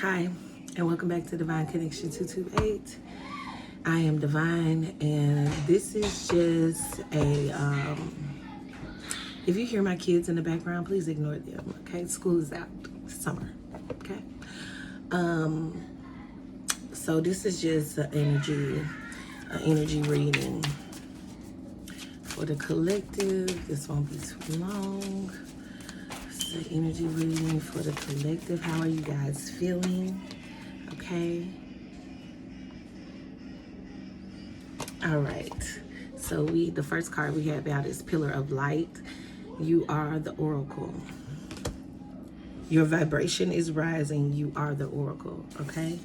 Hi, and welcome back to Divine Connection 228. I am Divine, and this is just if you hear my kids in the background, please ignore them, okay? School is out, it's summer, okay? So this is just an energy reading for the collective. This won't be too long. It's an energy reading for the collective. How are you guys feeling? Okay. All right. So the first card we have out is Pillar of Light. You are the Oracle. Your vibration is rising. You are the Oracle. Okay.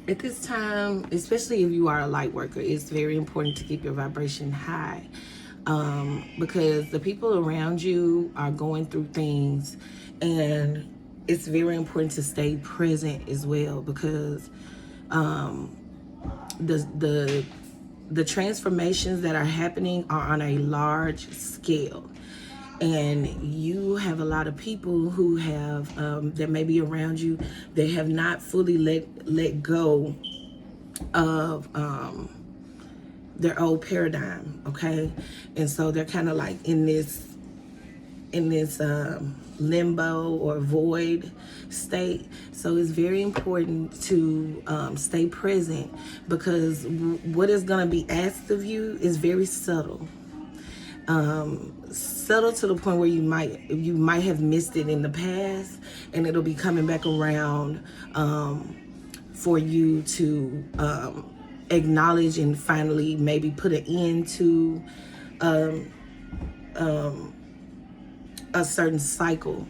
At this time, especially if you are a light worker, it's very important to keep your vibration high. Because the people around you are going through things, and it's very important to stay present as well, because the transformations that are happening are on a large scale, and you have a lot of people who have that may be around you, they have not fully let go of their old paradigm, okay? And so they're kind of like in this limbo or void state. So it's very important to stay present, because what is going to be asked of you is very subtle. Subtle to the point where you might have missed it in the past, and it'll be coming back around for you to acknowledge and finally maybe put an end to a certain cycle.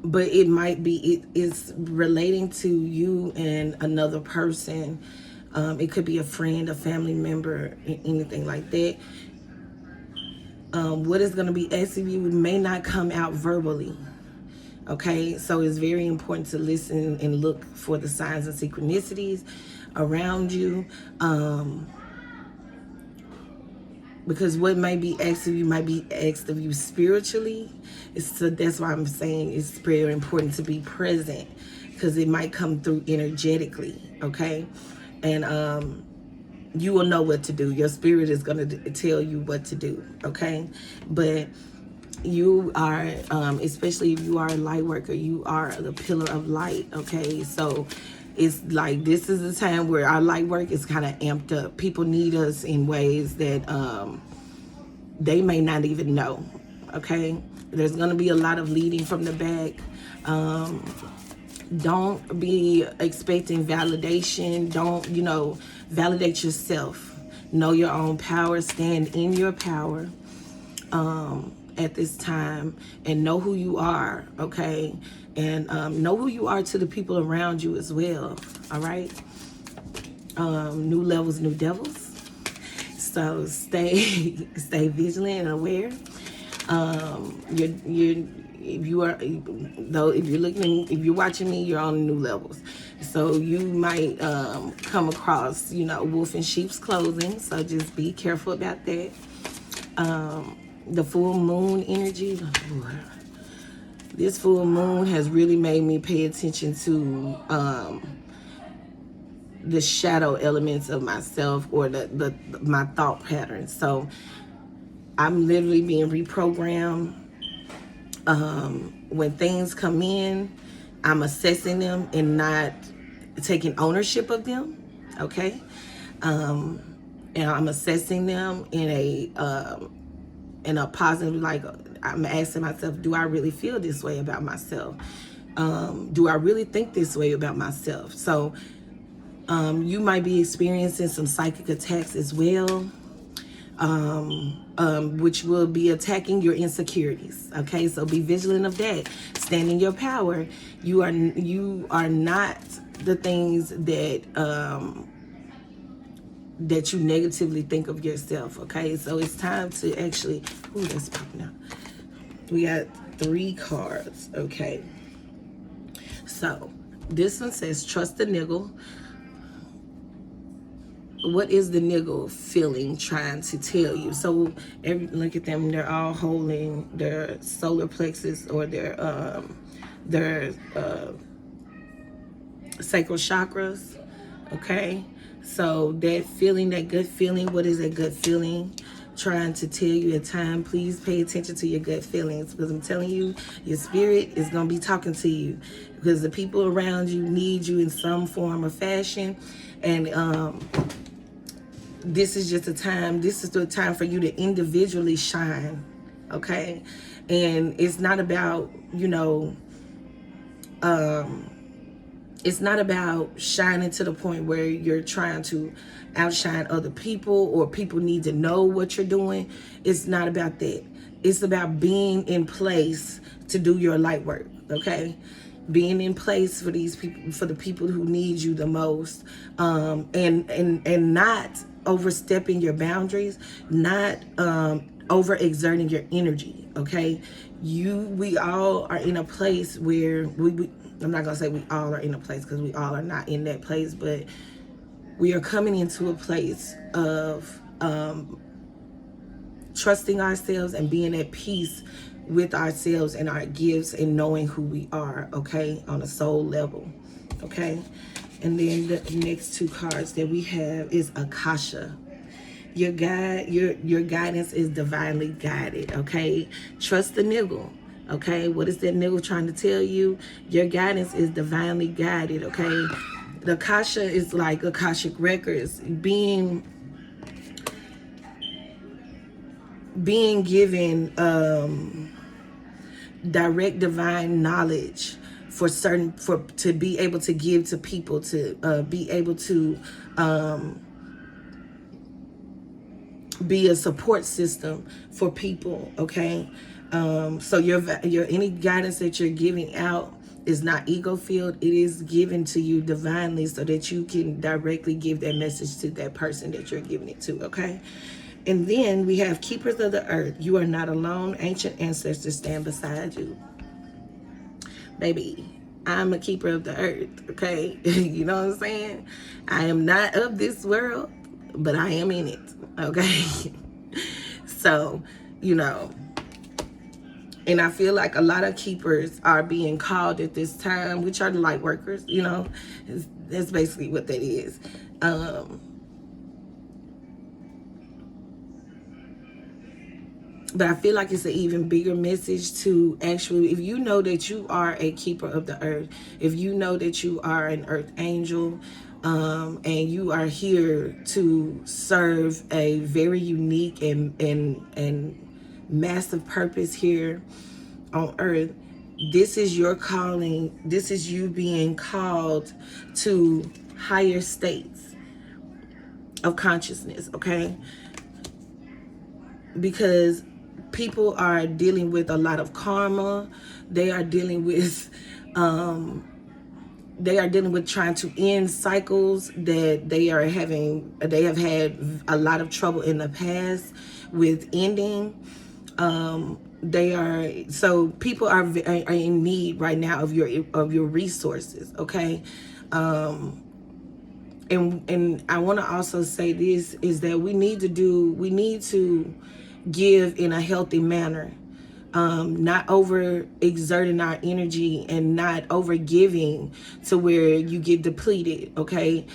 But it might be, it's relating to you and another person. It could be a friend, a family member, anything like that. What is going to be asked of you may not come out verbally. Okay, so it's very important to listen and look for the signs and synchronicities around you. Because what might be asked of you might be asked of you spiritually. That's why I'm saying it's very important to be present, because it might come through energetically, okay? And you will know what to do. Your spirit is going to tell you what to do, okay? But you are, especially if you are a light worker, you are the pillar of light, okay? So it's like, this is a time where our light work is kind of amped up. People need us in ways that they may not even know, okay? There's going to be a lot of leading from the back. Don't be expecting validation. Don't, validate yourself. Know your own power. Stand in your power at this time, and know who you are, okay? And know who you are to the people around you as well, all right? New levels, new devils. So stay vigilant and aware. If you're watching me, you're on new levels. So you might come across, wolf in sheep's clothing. So just be careful about that. The full moon energy. This full moon has really made me pay attention to the shadow elements of myself, or my thought patterns. So I'm literally being reprogrammed. When things come in, I'm assessing them and not taking ownership of them, okay? And I'm assessing them in a positive, like, I'm asking myself, do I really feel this way about myself? Do I really think this way about myself? So you might be experiencing some psychic attacks as well, which will be attacking your insecurities, okay? So be vigilant of that. Stand in your power. You are not the things that you negatively think of yourself, okay? So it's time to actually, that's popping out. We got 3 cards, okay? So this one says, trust the niggle. what is the niggle feeling trying to tell you? So look at them, they're all holding their solar plexus or their sacral chakras. Okay, so that feeling, that gut feeling, what is that gut feeling trying to tell you at time? Please pay attention to your gut feelings, because I'm telling you, your spirit is going to be talking to you, because the people around you need you in some form or fashion. And this is just a time, this is the time for you to individually shine. Okay, and it's not about, it's not about shining to the point where you're trying to outshine other people or people need to know what you're doing. It's not about that. It's about being in place to do your light work, okay? Being in place for these people, for the people who need you the most, and not overstepping your boundaries, not overexerting your energy, okay? We all are in a place where I'm not gonna say we all are in a place, because we all are not in that place, but we are coming into a place of trusting ourselves and being at peace with ourselves and our gifts and knowing who we are, okay, on a soul level, okay? And then the next two cards that we have is Akasha. Your guidance is divinely guided, okay? Trust the niggle, okay? What is that niggle trying to tell you? Your guidance is divinely guided, okay? The Akasha is like Akashic records, being given direct divine knowledge to be able to give to people, to be able to be a support system for people, okay? So your any guidance that you're giving out is not ego filled. It is given to you divinely so that you can directly give that message to that person that you're giving it to, okay? And then we have keepers of the earth. You are not alone. Ancient ancestors stand beside you. Baby, I'm a keeper of the earth, okay? You know what I'm saying? I am not of this world, but I am in it, okay? So, and I feel like a lot of keepers are being called at this time, which are the light workers, That's basically what that is. But I feel like it's an even bigger message to actually, if you know that you are a keeper of the earth, if you know that you are an earth angel, and you are here to serve a very unique and massive purpose here on earth, this is your calling. This is you being called to higher states of consciousness, okay? Because people are dealing with a lot of karma. They are dealing with trying to end cycles that they have had a lot of trouble in the past with ending. So people are in need right now of your resources, okay? And I want to also say this is that we need to give in a healthy manner, not over exerting our energy and not over giving to where you get depleted, okay?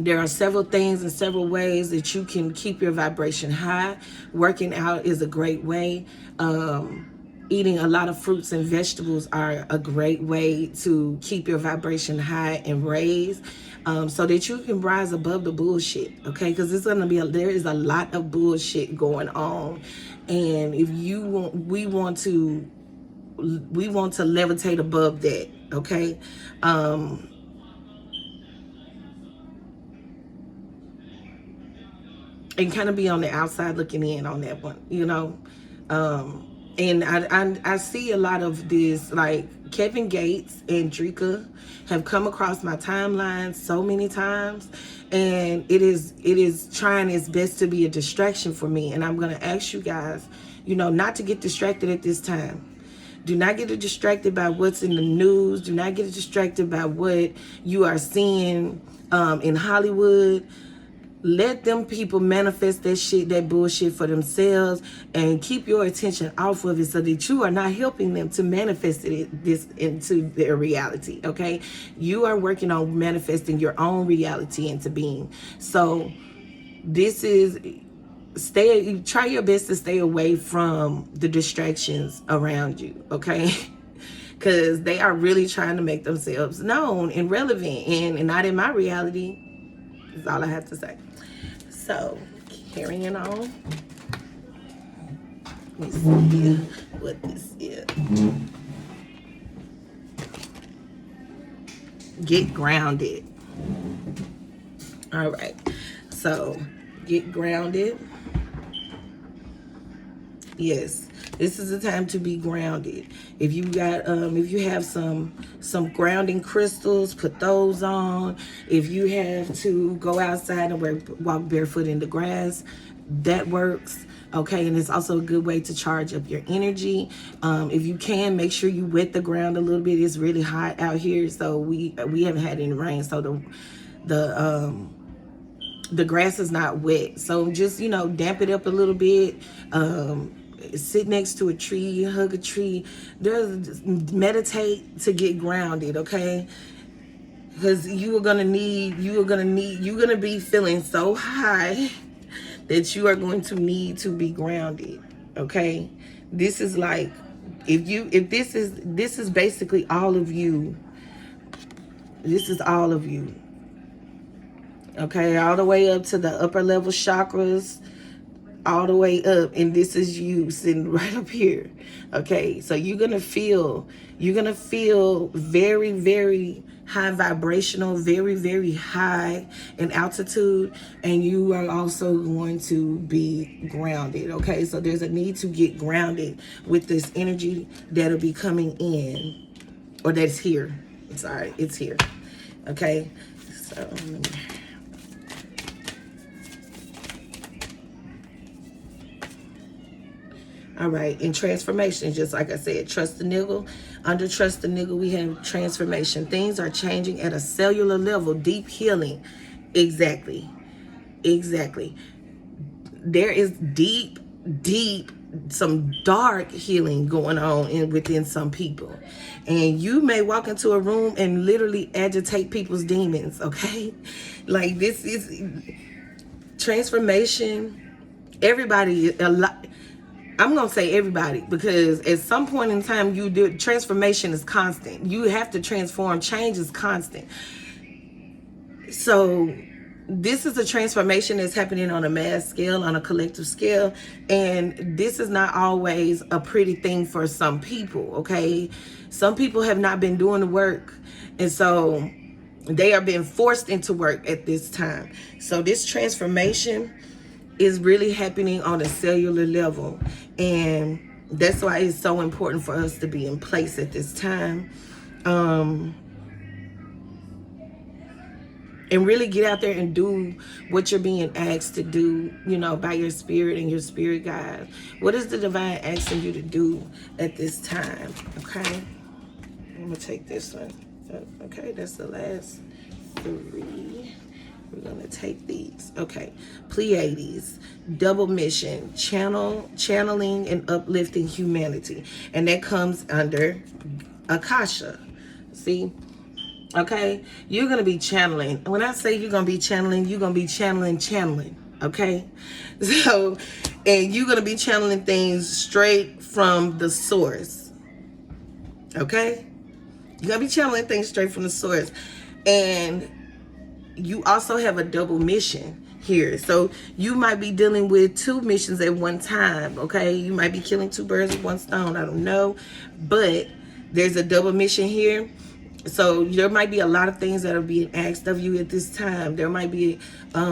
There are several things and several ways that you can keep your vibration high. Working out is a great way. Eating a lot of fruits and vegetables are a great way to keep your vibration high and raised, so that you can rise above the bullshit, okay? Because there is a lot of bullshit going on, and if we want to levitate above that, okay? And kind of be on the outside looking in on that one, and I see a lot of this, like Kevin Gates and Drika have come across my timeline so many times, and it is trying its best to be a distraction for me. And I'm going to ask you guys, not to get distracted at this time. Do not get distracted by what's in the news. Do not get distracted by what you are seeing in Hollywood. Let them people manifest that shit, that bullshit for themselves, and keep your attention off of it so that you are not helping them to manifest this into their reality, okay? You are working on manifesting your own reality into being. So this is, try your best to stay away from the distractions around you, okay? Because they are really trying to make themselves known and relevant, and not in my reality. That's all I have to say. So, carrying on. Let me see what this is. Get grounded. All right. So, get grounded. Yes, this is the time to be grounded. If you got, if you have some grounding crystals, put those on. If you have to go outside and walk barefoot in the grass, that works. Okay, and it's also a good way to charge up your energy. If you can, make sure you wet the ground a little bit. It's really hot out here, so we haven't had any rain, so the grass is not wet. So just, damp it up a little bit. Sit next to a tree, hug a tree. Meditate to get grounded, okay? Because you're gonna be feeling so high that you are going to need to be grounded, okay? This is like, this is basically all of you. This is all of you. Okay, all the way up to the upper level chakras, all the way up, and this is you sitting right up here. Okay, so you're gonna feel very, very high vibrational, very, very high in altitude, and you are also going to be grounded. Okay, so there's a need to get grounded with this energy that'll be coming in, or that's here. Sorry, it's here. Okay, so let me. All right, in transformation, just like I said, trust the niggle. Under trust the niggle, we have transformation. Things are changing at a cellular level, deep healing. Exactly. There is deep, some dark healing going on within some people. And you may walk into a room and literally agitate people's demons, okay? Like, this is transformation. Everybody, I'm going to say everybody, because at some point in time, transformation is constant. You have to transform. Change is constant. So this is a transformation that's happening on a mass scale, on a collective scale. And this is not always a pretty thing for some people, okay? Some people have not been doing the work. And so they are being forced into work at this time. So this transformation is really happening on a cellular level, and that's why it's so important for us to be in place at this time, and really get out there and do what you're being asked to do, by your spirit and your spirit guide. What is the divine asking you to do at this time? Okay, I'm gonna take this one. Okay, that's the last 3. We're going to take these. Okay. Pleiades, double mission, channeling and uplifting humanity. And that comes under Akasha. See? Okay? You're going to be channeling. When I say you're going to be channeling, you're going to be channeling. Okay? So, and you're going to be channeling things straight from the source. Okay? You're going to be channeling things straight from the source. And you also have a double mission here. So you might be dealing with 2 missions at one time, okay? You might be killing 2 birds with 1 stone. I don't know. But there's a double mission here. So there might be a lot of things that are being asked of you at this time. There might be, you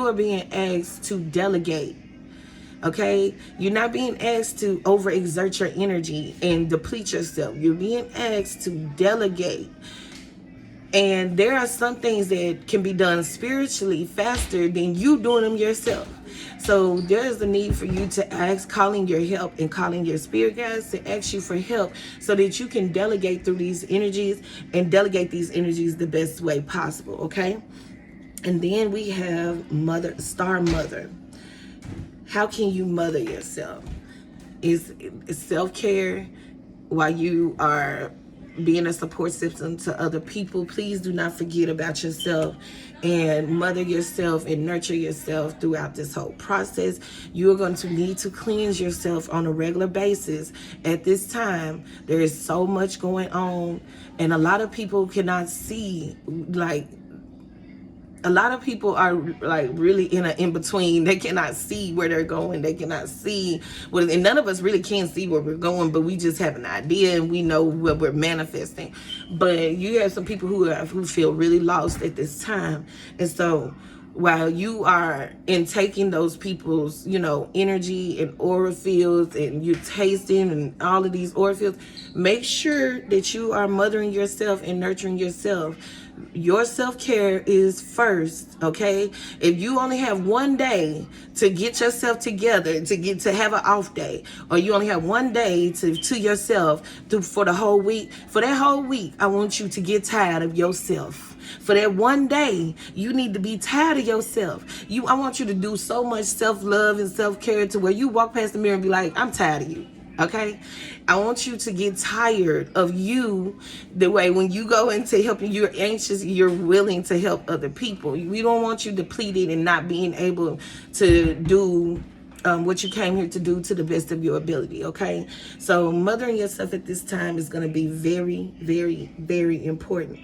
are being asked to delegate. Okay, you're not being asked to overexert your energy and deplete yourself. You're being asked to delegate And there are some things that can be done spiritually faster than you doing them yourself. So there's a need for you to ask, calling your help and calling your spirit guides to ask you for help so that you can delegate through these energies and delegate these energies the best way possible, okay? And then we have mother, star mother. How can you mother yourself? Is self-care while you are being a support system to other people. Please do not forget about yourself and mother yourself and nurture yourself throughout this whole process. You are going to need to cleanse yourself on a regular basis. At this time, there is so much going on, and a lot of people cannot see, like, a lot of people are like really in an in-between. They cannot see where they're going. They cannot see what, and none of us really can see where we're going, but we just have an idea and we know what we're manifesting. But you have some people who feel really lost at this time. And so while you are in taking those people's, energy and aura fields, and you're tasting and all of these aura fields, make sure that you are mothering yourself and nurturing yourself. Your self-care is first, okay? If you only have one day to get yourself together, to have an off day, or you only have one day to yourself for the whole week, for that whole week, I want you to get tired of yourself. For that one day, you need to be tired of yourself. I want you to do so much self-love and self-care to where you walk past the mirror and be like, I'm tired of you. Okay, I want you to get tired of you. The way when you go into helping, you're anxious, you're willing to help other people. We don't want you depleted and not being able to do what you came here to do to the best of your ability. Okay, so mothering yourself at this time is going to be very, very, very important,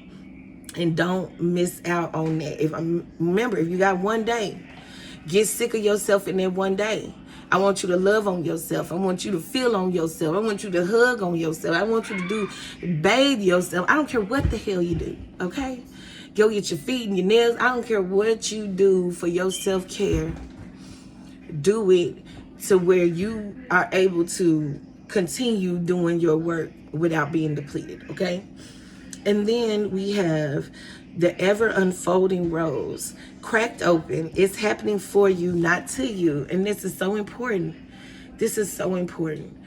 and don't miss out on that. Remember, if you got one day, get sick of yourself in that one day. I want you to love on yourself. I want you to feel on yourself. I want you to hug on yourself. I want you to bathe yourself. I don't care what the hell you do, okay? Go get your feet and your nails. I don't care what you do for your self-care. Do it to where you are able to continue doing your work without being depleted, okay? And then we have the ever unfolding rose, cracked open. It's happening for you, not to you. And this is so important. This is so important.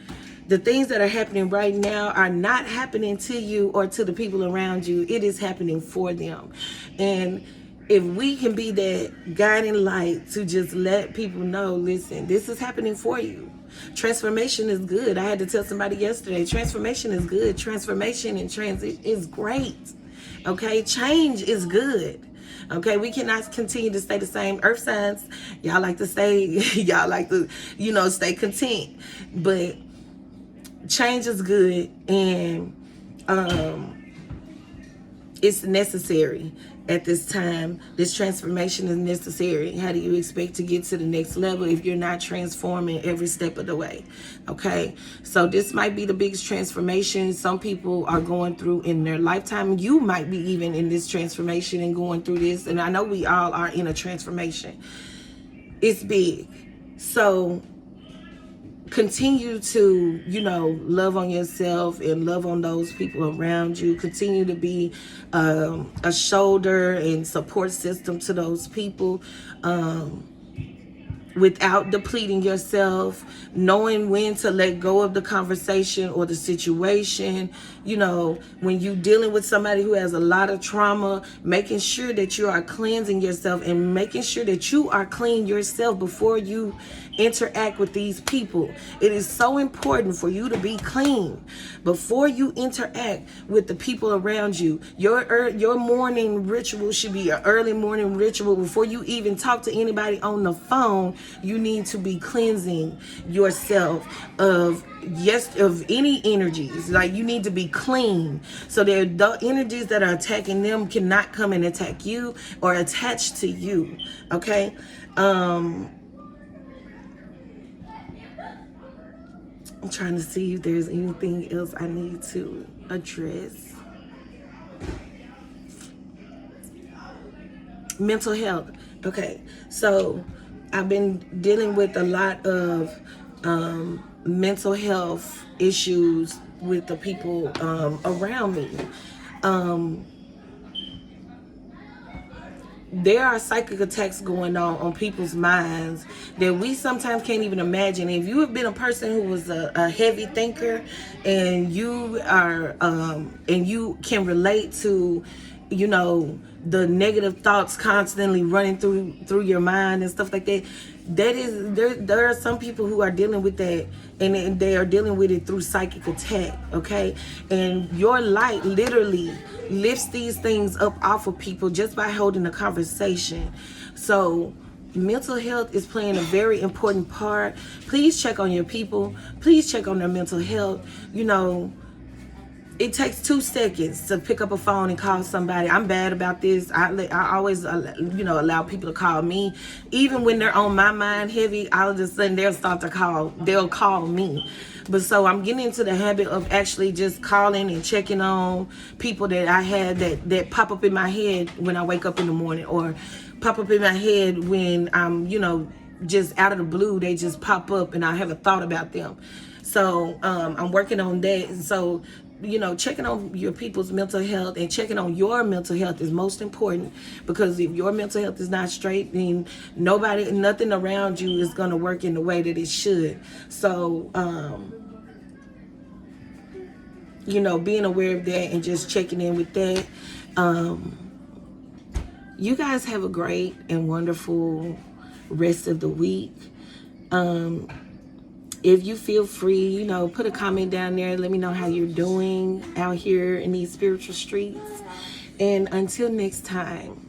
The things that are happening right now are not happening to you or to the people around you. It is happening for them. And if we can be that guiding light to just let people know, listen, this is happening for you. Transformation is good. I had to tell somebody yesterday, transformation is good. Transformation and transit is great. Okay, change is good. Okay, we cannot continue to stay the same. Earth signs, y'all like to say, y'all like to, stay content. But change is good, and it's necessary at this time. This transformation is necessary. How do you expect to get to the next level if you're not transforming every step of the way? Okay, so this might be the biggest transformation some people are going through in their lifetime. You might be even in this transformation and going through this, and I know we all are in a transformation. It's big. So continue to, love on yourself and love on those people around you. Continue to be a shoulder and support system to those people, without depleting yourself, knowing when to let go of the conversation or the situation. When you're dealing with somebody who has a lot of trauma, making sure that you are cleansing yourself and making sure that you are clean yourself before you interact with these people. It is so important for you to be clean before you interact with the people around you. Your morning ritual should be an early morning ritual. Before you even talk to anybody on the phone, you need to be cleansing yourself of any energies. Like, you need to be clean so that the energies that are attacking them cannot come and attack you or attach to you. Okay. I'm trying to see if there's anything else I need to address. Mental health. Okay, so I've been dealing with a lot of mental health issues with the people around me. there are psychic attacks going on people's minds that we sometimes can't even imagine. If you have been a person who was a heavy thinker, and you are and you can relate to, you know, the negative thoughts constantly running through your mind and stuff like that, that is, there are some people who are dealing with that, and they are dealing with it through psychic attack. Okay, and your light literally lifts these things up off of people just by holding a conversation. So mental health is playing a very important part. Please check on your people. Please check on their mental health. You know, it takes 2 seconds to pick up a phone and call somebody. I'm bad about this. I always, you know, allow people to call me. Even when they're on my mind heavy, I'll just send, they'll call me. But so I'm getting into the habit of actually just calling and checking on people that I had that pop up in my head when I wake up in the morning, or pop up in my head when I'm, you know, just out of the blue, they just pop up and I haven't thought about them. So I'm working on that. And so, you know, checking on your people's mental health and checking on your mental health is most important, because if your mental health is not straight, then nothing around you is going to work in the way that it should. So, you know, being aware of that and just checking in with that. You guys have a great and wonderful rest of the week. If you feel free, you know, put a comment down there. Let me know how you're doing out here in these spiritual streets. And until next time.